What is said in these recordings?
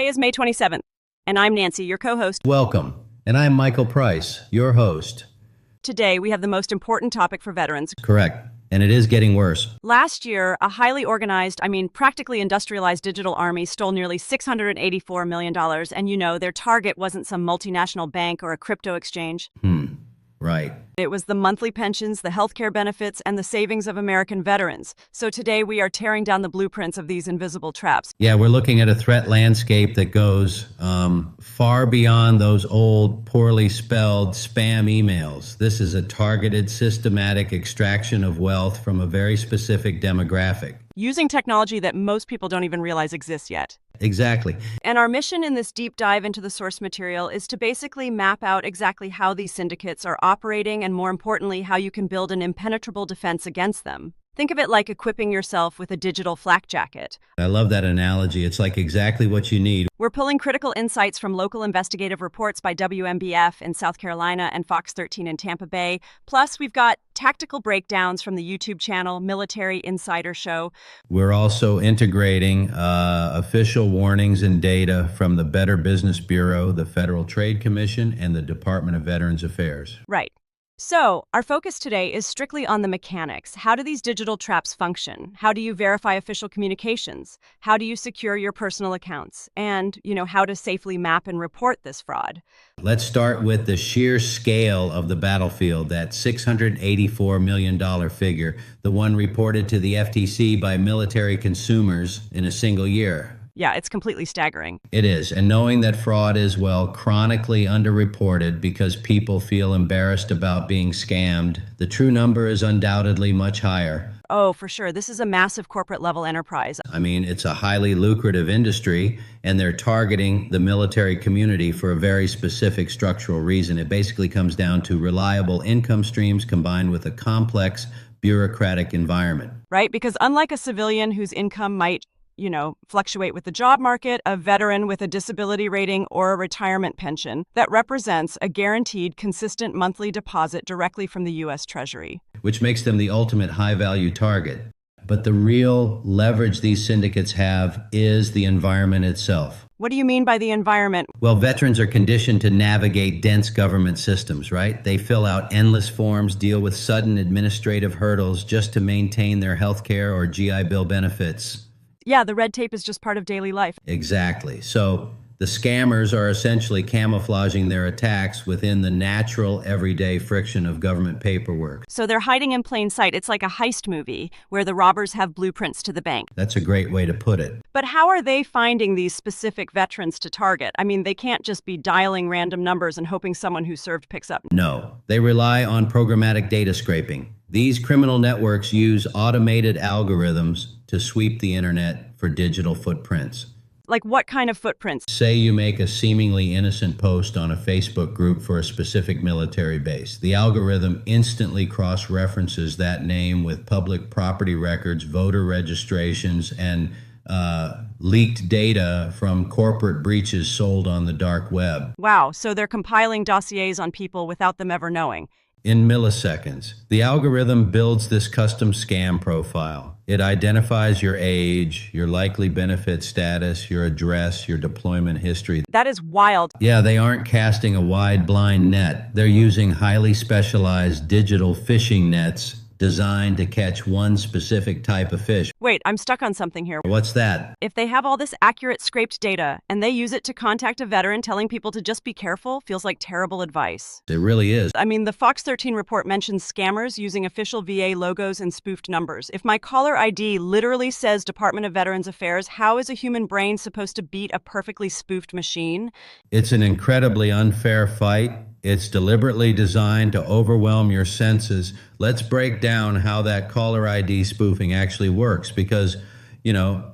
is May 27th, and I'm Nancy, your co-host. Welcome, and I'm Michael Price, your host. Today, we have the most important topic for veterans. Correct, and it is getting worse. Last year, a highly organized, practically industrialized digital army stole nearly $684 million, and their target wasn't some multinational bank or a crypto exchange. Right. It was the monthly pensions, the healthcare benefits, and the savings of American veterans. So today we are tearing down the blueprints of these invisible traps. Yeah, we're looking at a threat landscape that goes far beyond those old, poorly spelled spam emails. This is a targeted, systematic extraction of wealth from a very specific demographic. Using technology that most people don't even realize exists yet. Exactly. And our mission in this deep dive into the source material is to basically map out exactly how these syndicates are operating and, more importantly, how you can build an impenetrable defense against them. Think of it like equipping yourself with a digital flak jacket. I love that analogy. It's like exactly what you need. We're pulling critical insights from local investigative reports by WMBF in South Carolina and Fox 13 in Tampa Bay. Plus, we've got tactical breakdowns from the YouTube channel Military Insider Show. We're also integrating official warnings and data from the Better Business Bureau, the Federal Trade Commission, and the Department of Veterans Affairs. Right. So, our focus today is strictly on the mechanics. How do these digital traps function? How do you verify official communications? How do you secure your personal accounts? And, how to safely map and report this fraud. Let's start with the sheer scale of the battlefield, that $684 million figure, the one reported to the FTC by military consumers in a single year. Yeah, it's completely staggering. It is. And knowing that fraud is, chronically underreported because people feel embarrassed about being scammed, the true number is undoubtedly much higher. Oh, for sure. This is a massive corporate level enterprise. It's a highly lucrative industry, and they're targeting the military community for a very specific structural reason. It basically comes down to reliable income streams combined with a complex bureaucratic environment. Right? Because unlike a civilian whose income might fluctuate with the job market, a veteran with a disability rating or a retirement pension that represents a guaranteed, consistent monthly deposit directly from the U.S. Treasury. Which makes them the ultimate high-value target. But the real leverage these syndicates have is the environment itself. What do you mean by the environment? Well, veterans are conditioned to navigate dense government systems, right? They fill out endless forms, deal with sudden administrative hurdles just to maintain their health care or GI Bill benefits. Yeah, the red tape is just part of daily life. Exactly. So the scammers are essentially camouflaging their attacks within the natural, everyday friction of government paperwork. So they're hiding in plain sight. It's like a heist movie where the robbers have blueprints to the bank. That's a great way to put it. But how are they finding these specific veterans to target? They can't just be dialing random numbers and hoping someone who served picks up. No, they rely on programmatic data scraping. These criminal networks use automated algorithms to sweep the internet for digital footprints. Like what kind of footprints? Say you make a seemingly innocent post on a Facebook group for a specific military base. The algorithm instantly cross-references that name with public property records, voter registrations, and leaked data from corporate breaches sold on the dark web. Wow, so they're compiling dossiers on people without them ever knowing. In milliseconds, the algorithm builds this custom scam profile. It identifies your age, your likely benefit status, your address, your deployment history. That is wild. Yeah, they aren't casting a wide blind net. They're using highly specialized digital fishing nets designed to catch one specific type of fish. Wait, I'm stuck on something here. What's that? If they have all this accurate scraped data and they use it to contact a veteran telling people to just be careful, feels like terrible advice. It really is. The Fox 13 report mentions scammers using official VA logos and spoofed numbers. If my caller ID literally says Department of Veterans Affairs, how is a human brain supposed to beat a perfectly spoofed machine? It's an incredibly unfair fight. It's deliberately designed to overwhelm your senses. Let's break down how that caller ID spoofing actually works because,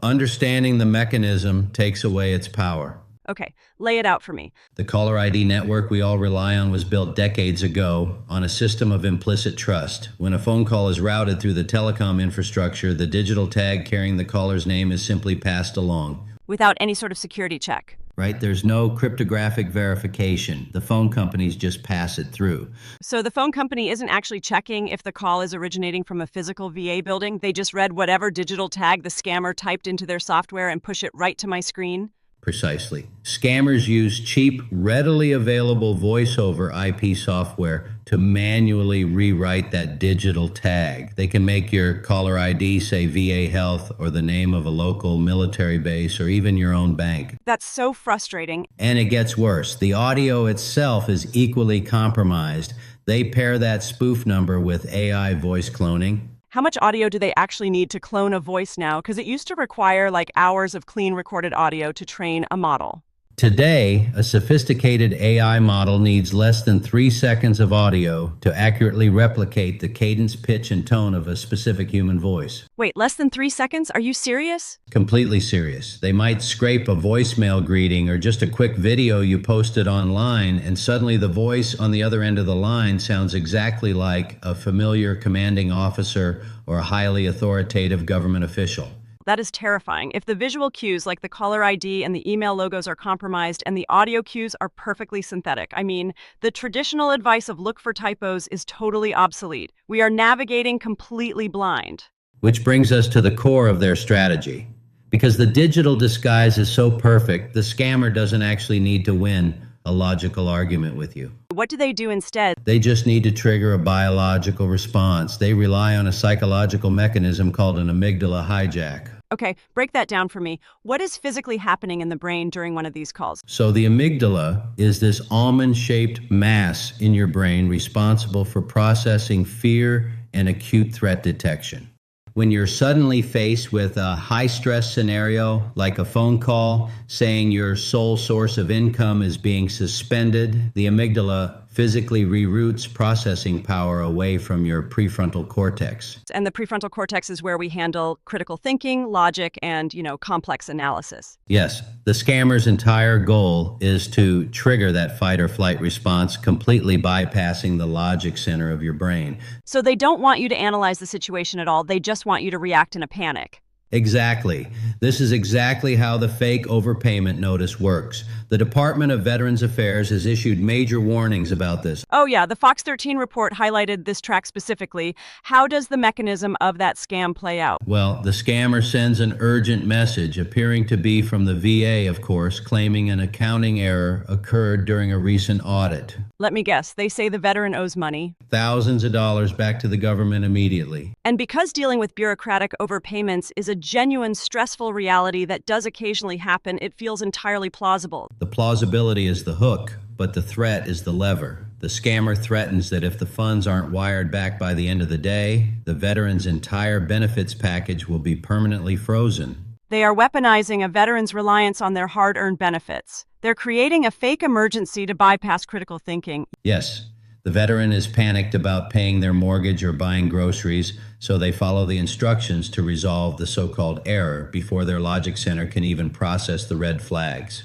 understanding the mechanism takes away its power. Okay, lay it out for me. The caller ID network we all rely on was built decades ago on a system of implicit trust. When a phone call is routed through the telecom infrastructure, the digital tag carrying the caller's name is simply passed along. Without any sort of security check. Right? There's no cryptographic verification. The phone companies just pass it through. So the phone company isn't actually checking if the call is originating from a physical VA building. They just read whatever digital tag the scammer typed into their software and push it right to my screen? Precisely. Scammers use cheap, readily available voice-over IP software to manually rewrite that digital tag. They can make your caller ID say VA Health or the name of a local military base or even your own bank. That's so frustrating. And it gets worse. The audio itself is equally compromised. They pair that spoof number with AI voice cloning. How much audio do they actually need to clone a voice now? Because it used to require like hours of clean recorded audio to train a model. Today, a sophisticated AI model needs less than 3 seconds of audio to accurately replicate the cadence, pitch, and tone of a specific human voice. Wait, less than 3 seconds? Are you serious? Completely serious. They might scrape a voicemail greeting or just a quick video you posted online, and suddenly the voice on the other end of the line sounds exactly like a familiar commanding officer or a highly authoritative government official. That is terrifying. If the visual cues like the caller ID and the email logos are compromised and the audio cues are perfectly synthetic, I mean, the traditional advice of look for typos is totally obsolete. We are navigating completely blind. Which brings us to the core of their strategy. Because the digital disguise is so perfect, the scammer doesn't actually need to win a logical argument with you. What do they do instead? They just need to trigger a biological response. They rely on a psychological mechanism called an amygdala hijack. Okay, break that down for me. What is physically happening in the brain during one of these calls? So the amygdala is this almond-shaped mass in your brain responsible for processing fear and acute threat detection. When you're suddenly faced with a high-stress scenario, like a phone call saying your sole source of income is being suspended, the amygdala physically reroutes processing power away from your prefrontal cortex. And the prefrontal cortex is where we handle critical thinking, logic, and, complex analysis. Yes, the scammer's entire goal is to trigger that fight or flight response, completely bypassing the logic center of your brain. So they don't want you to analyze the situation at all. They just want you to react in a panic. Exactly. This is exactly how the fake overpayment notice works. The Department of Veterans Affairs has issued major warnings about this. Oh yeah, the Fox 13 report highlighted this track specifically. How does the mechanism of that scam play out? Well, the scammer sends an urgent message, appearing to be from the VA, of course, claiming an accounting error occurred during a recent audit. Let me guess, they say the veteran owes money. Thousands of dollars back to the government immediately. And because dealing with bureaucratic overpayments is a genuine stressful reality that does occasionally happen, it feels entirely plausible. The plausibility is the hook, but the threat is the lever. The scammer threatens that if the funds aren't wired back by the end of the day, the veteran's entire benefits package will be permanently frozen. They are weaponizing a veteran's reliance on their hard-earned benefits. They're creating a fake emergency to bypass critical thinking. Yes, the veteran is panicked about paying their mortgage or buying groceries, so they follow the instructions to resolve the so-called error before their logic center can even process the red flags.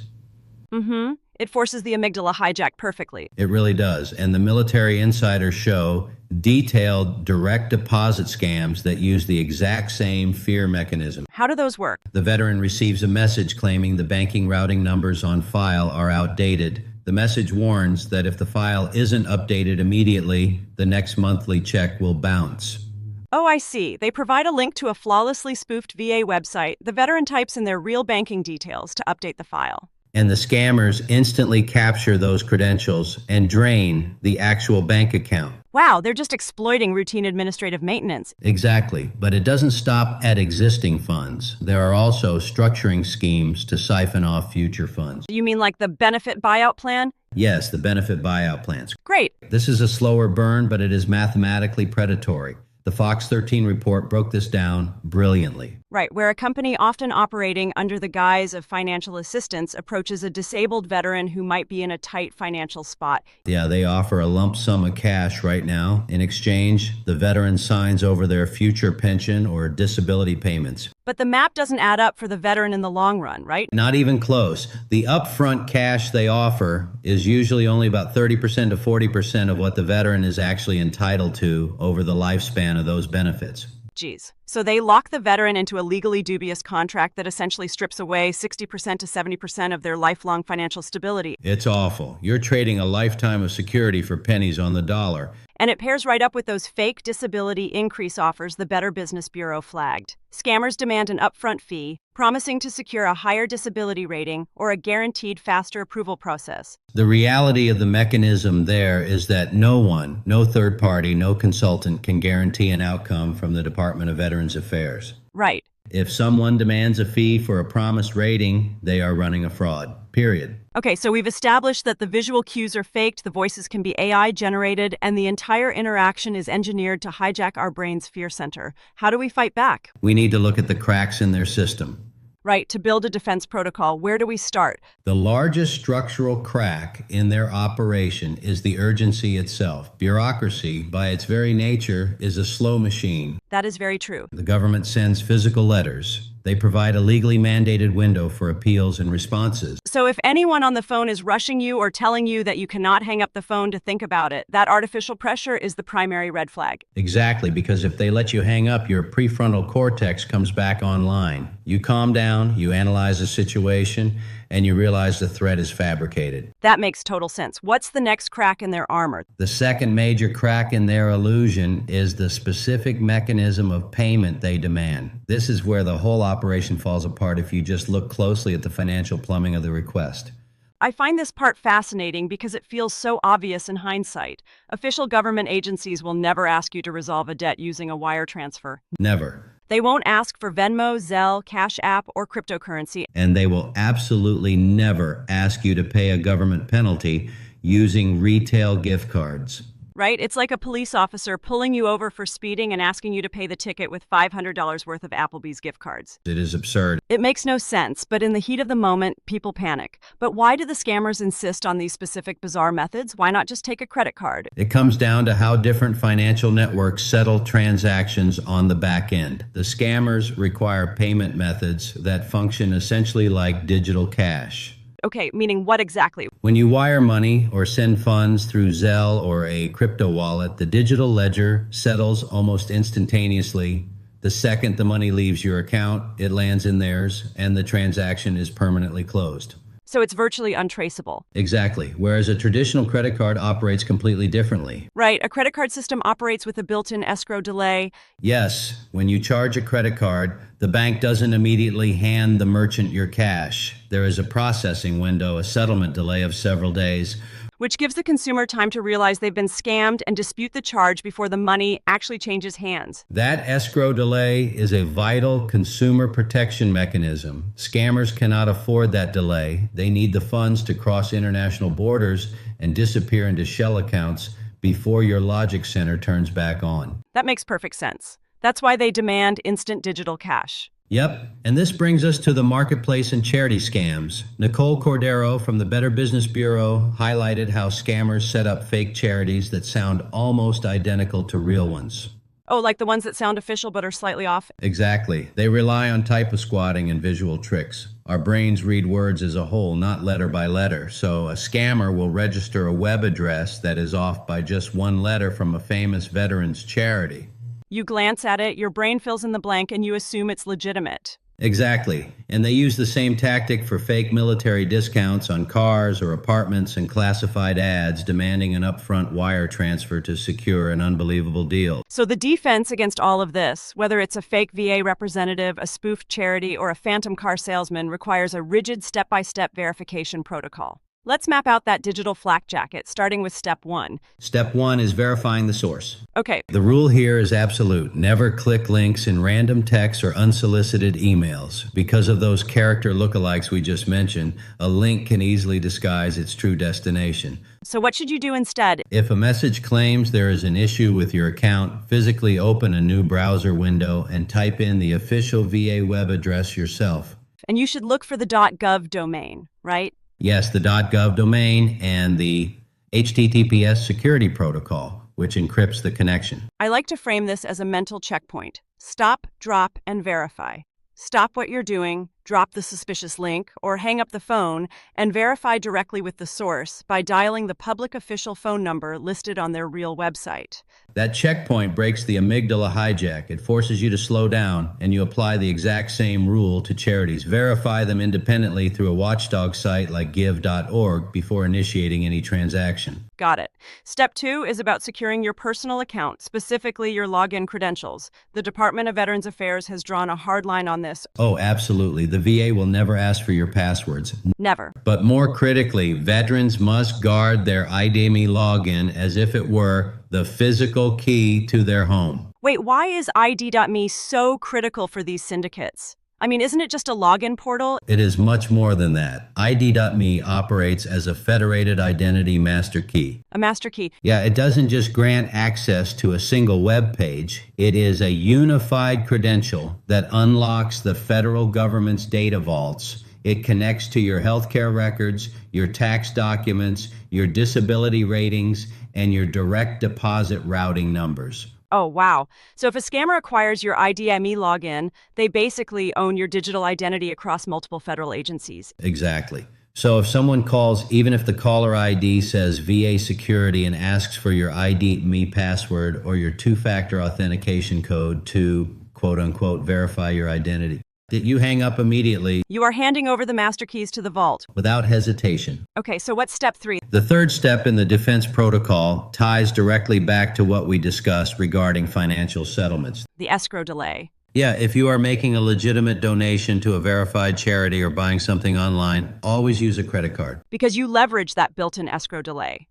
It forces the amygdala hijack perfectly. It really does. And the military insiders show detailed direct deposit scams that use the exact same fear mechanism. How do those work? The veteran receives a message claiming the banking routing numbers on file are outdated. The message warns that if the file isn't updated immediately, the next monthly check will bounce. Oh, I see. They provide a link to a flawlessly spoofed VA website. The veteran types in their real banking details to update the file. And the scammers instantly capture those credentials and drain the actual bank account. Wow, they're just exploiting routine administrative maintenance. Exactly, but it doesn't stop at existing funds. There are also structuring schemes to siphon off future funds. You mean like the benefit buyout plan? Yes, the benefit buyout plans. Great. This is a slower burn, but it is mathematically predatory. The Fox 13 report broke this down brilliantly. Right, where a company often operating under the guise of financial assistance approaches a disabled veteran who might be in a tight financial spot. Yeah, they offer a lump sum of cash right now. In exchange, the veteran signs over their future pension or disability payments. But the map doesn't add up for the veteran in the long run, right? Not even close. The upfront cash they offer is usually only about 30% to 40% of what the veteran is actually entitled to over the lifespan of those benefits. Geez. So they lock the veteran into a legally dubious contract that essentially strips away 60% to 70% of their lifelong financial stability. It's awful. You're trading a lifetime of security for pennies on the dollar. And it pairs right up with those fake disability increase offers the Better Business Bureau flagged. Scammers demand an upfront fee, promising to secure a higher disability rating or a guaranteed faster approval process. The reality of the mechanism there is that no one, no third party, no consultant can guarantee an outcome from the Department of Veterans Affairs. Right. If someone demands a fee for a promised rating, they are running a fraud, period. Okay, so we've established that the visual cues are faked, the voices can be AI generated, and the entire interaction is engineered to hijack our brain's fear center. How do we fight back? We need to look at the cracks in their system. Right, to build a defense protocol, where do we start? The largest structural crack in their operation is the urgency itself. Bureaucracy, by its very nature, is a slow machine. That is very true. The government sends physical letters. They provide a legally mandated window for appeals and responses. So if anyone on the phone is rushing you or telling you that you cannot hang up the phone to think about it, that artificial pressure is the primary red flag. Exactly, because if they let you hang up, your prefrontal cortex comes back online. You calm down, you analyze the situation, and you realize the threat is fabricated. That makes total sense. What's the next crack in their armor? The second major crack in their illusion is the specific mechanism of payment they demand. This is where the whole operation falls apart if you just look closely at the financial plumbing of the request. I find this part fascinating because it feels so obvious in hindsight. Official government agencies will never ask you to resolve a debt using a wire transfer. Never. They won't ask for Venmo, Zelle, Cash App, or cryptocurrency. And they will absolutely never ask you to pay a government penalty using retail gift cards. Right? It's like a police officer pulling you over for speeding and asking you to pay the ticket with $500 worth of Applebee's gift cards. It is absurd. It makes no sense, but in the heat of the moment, people panic. But why do the scammers insist on these specific bizarre methods? Why not just take a credit card? It comes down to how different financial networks settle transactions on the back end. The scammers require payment methods that function essentially like digital cash. Okay, meaning what exactly? When you wire money or send funds through Zelle or a crypto wallet, the digital ledger settles almost instantaneously. The second the money leaves your account, it lands in theirs, and the transaction is permanently closed. So it's virtually untraceable. Exactly, whereas a traditional credit card operates completely differently. Right, a credit card system operates with a built-in escrow delay. Yes, when you charge a credit card, the bank doesn't immediately hand the merchant your cash. There is a processing window, a settlement delay of several days, which gives the consumer time to realize they've been scammed and dispute the charge before the money actually changes hands. That escrow delay is a vital consumer protection mechanism. Scammers cannot afford that delay. They need the funds to cross international borders and disappear into shell accounts before your logic center turns back on. That makes perfect sense. That's why they demand instant digital cash. Yep, and this brings us to the marketplace and charity scams. Nicole Cordero from the Better Business Bureau highlighted how scammers set up fake charities that sound almost identical to real ones. Oh, like the ones that sound official but are slightly off? Exactly. They rely on typo squatting and visual tricks. Our brains read words as a whole, not letter by letter. So a scammer will register a web address that is off by just one letter from a famous veterans charity. You glance at it, your brain fills in the blank, and you assume it's legitimate. Exactly. And they use the same tactic for fake military discounts on cars or apartments and classified ads demanding an upfront wire transfer to secure an unbelievable deal. So the defense against all of this, whether it's a fake VA representative, a spoofed charity, or a phantom car salesman, requires a rigid step-by-step verification protocol. Let's map out that digital flak jacket, starting with step 1. Step 1 is verifying the source. Okay. The rule here is absolute. Never click links in random texts or unsolicited emails. Because of those character lookalikes we just mentioned, a link can easily disguise its true destination. So what should you do instead? If a message claims there is an issue with your account, physically open a new browser window and type in the official VA web address yourself. And you should look for the .gov domain, right? Yes, the .gov domain and the HTTPS security protocol, which encrypts the connection. I like to frame this as a mental checkpoint. Stop, drop, and verify. Stop what you're doing, drop the suspicious link, or hang up the phone and verify directly with the source by dialing the public official phone number listed on their real website. That checkpoint breaks the amygdala hijack. It forces you to slow down, and you apply the exact same rule to charities. Verify them independently through a watchdog site like give.org before initiating any transaction. Got it. Step 2 is about securing your personal account, specifically your login credentials. The Department of Veterans Affairs has drawn a hard line on this. Oh, absolutely. The VA will never ask for your passwords. Never. But more critically, veterans must guard their ID.me login as if it were the physical key to their home. Wait, why is ID.me so critical for these syndicates? I mean, isn't it just a login portal? It is much more than that. ID.me operates as a federated identity master key. A master key. Yeah, it doesn't just grant access to a single web page. It is a unified credential that unlocks the federal government's data vaults. It connects to your healthcare records, your tax documents, your disability ratings, and your direct deposit routing numbers. Oh, wow. So if a scammer acquires your ID.me login, they basically own your digital identity across multiple federal agencies. Exactly. So if someone calls, even if the caller ID says VA security and asks for your ID.me password or your two-factor authentication code to, quote-unquote, verify your identity, that you hang up immediately. You are handing over the master keys to the vault. Without hesitation. Okay, so what's step 3? The third step in the defense protocol ties directly back to what we discussed regarding financial settlements. The escrow delay. Yeah, if you are making a legitimate donation to a verified charity or buying something online, always use a credit card. Because you leverage that built-in escrow delay.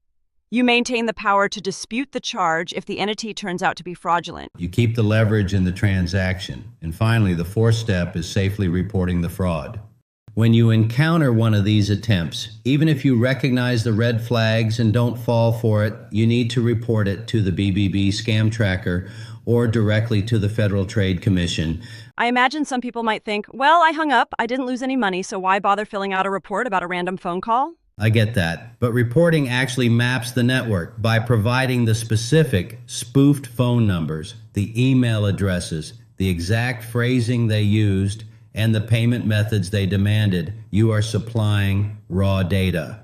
You maintain the power to dispute the charge if the entity turns out to be fraudulent. You keep the leverage in the transaction. And finally, the fourth step is safely reporting the fraud. When you encounter one of these attempts, even if you recognize the red flags and don't fall for it, you need to report it to the BBB scam tracker or directly to the Federal Trade Commission. I imagine some people might think, well, I hung up, I didn't lose any money, so why bother filling out a report about a random phone call? I get that, but reporting actually maps the network by providing the specific spoofed phone numbers, the email addresses, the exact phrasing they used, and the payment methods they demanded. You are supplying raw data.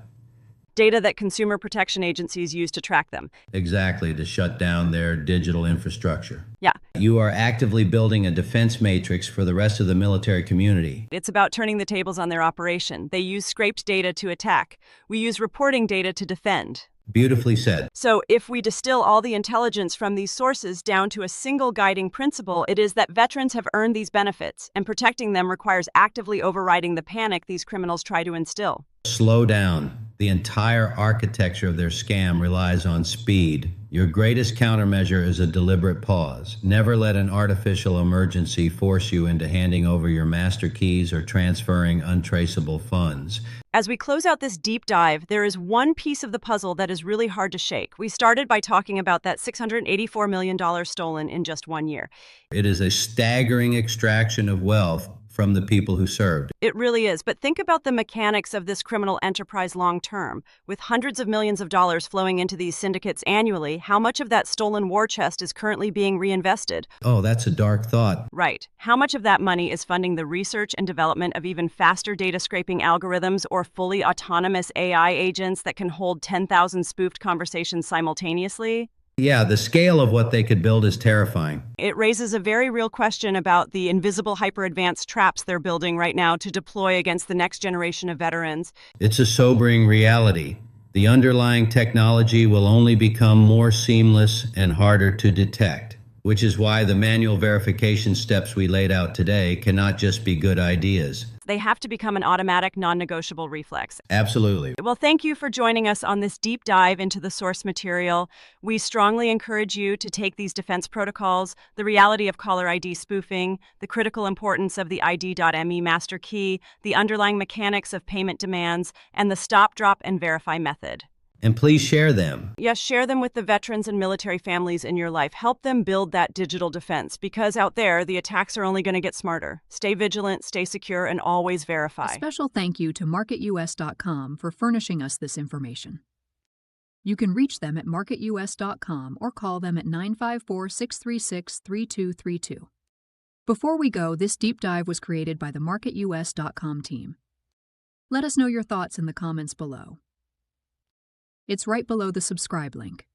Data that consumer protection agencies use to track them. Exactly, to shut down their digital infrastructure. Yeah. You are actively building a defense matrix for the rest of the military community. It's about turning the tables on their operation. They use scraped data to attack. We use reporting data to defend. Beautifully said. So if we distill all the intelligence from these sources down to a single guiding principle, it is that veterans have earned these benefits, and protecting them requires actively overriding the panic these criminals try to instill. Slow down. The entire architecture of their scam relies on speed. Your greatest countermeasure is a deliberate pause. Never let an artificial emergency force you into handing over your master keys or transferring untraceable funds. As we close out this deep dive, there is one piece of the puzzle that is really hard to shake. We started by talking about that $684 million stolen in just 1 year. It is a staggering extraction of wealth from the people who served. It really is. But think about the mechanics of this criminal enterprise long term. With hundreds of millions of dollars flowing into these syndicates annually, how much of that stolen war chest is currently being reinvested? Oh, that's a dark thought. Right. How much of that money is funding the research and development of even faster data scraping algorithms or fully autonomous AI agents that can hold 10,000 spoofed conversations simultaneously? Yeah, the scale of what they could build is terrifying. It raises a very real question about the invisible hyper-advanced traps they're building right now to deploy against the next generation of veterans. It's a sobering reality. The underlying technology will only become more seamless and harder to detect, which is why the manual verification steps we laid out today cannot just be good ideas. They have to become an automatic, non-negotiable reflex. Absolutely. Well, thank you for joining us on this deep dive into the source material. We strongly encourage you to take these defense protocols, the reality of caller ID spoofing, the critical importance of the ID.me master key, the underlying mechanics of payment demands, and the stop, drop, and verify method. And please share them. Yes, share them with the veterans and military families in your life. Help them build that digital defense, because out there, the attacks are only going to get smarter. Stay vigilant, stay secure, and always verify. A special thank you to MarketUS.com for furnishing us this information. You can reach them at MarketUS.com or call them at 954-636-3232. Before we go, this deep dive was created by the MarketUS.com team. Let us know your thoughts in the comments below. It's right below the subscribe link.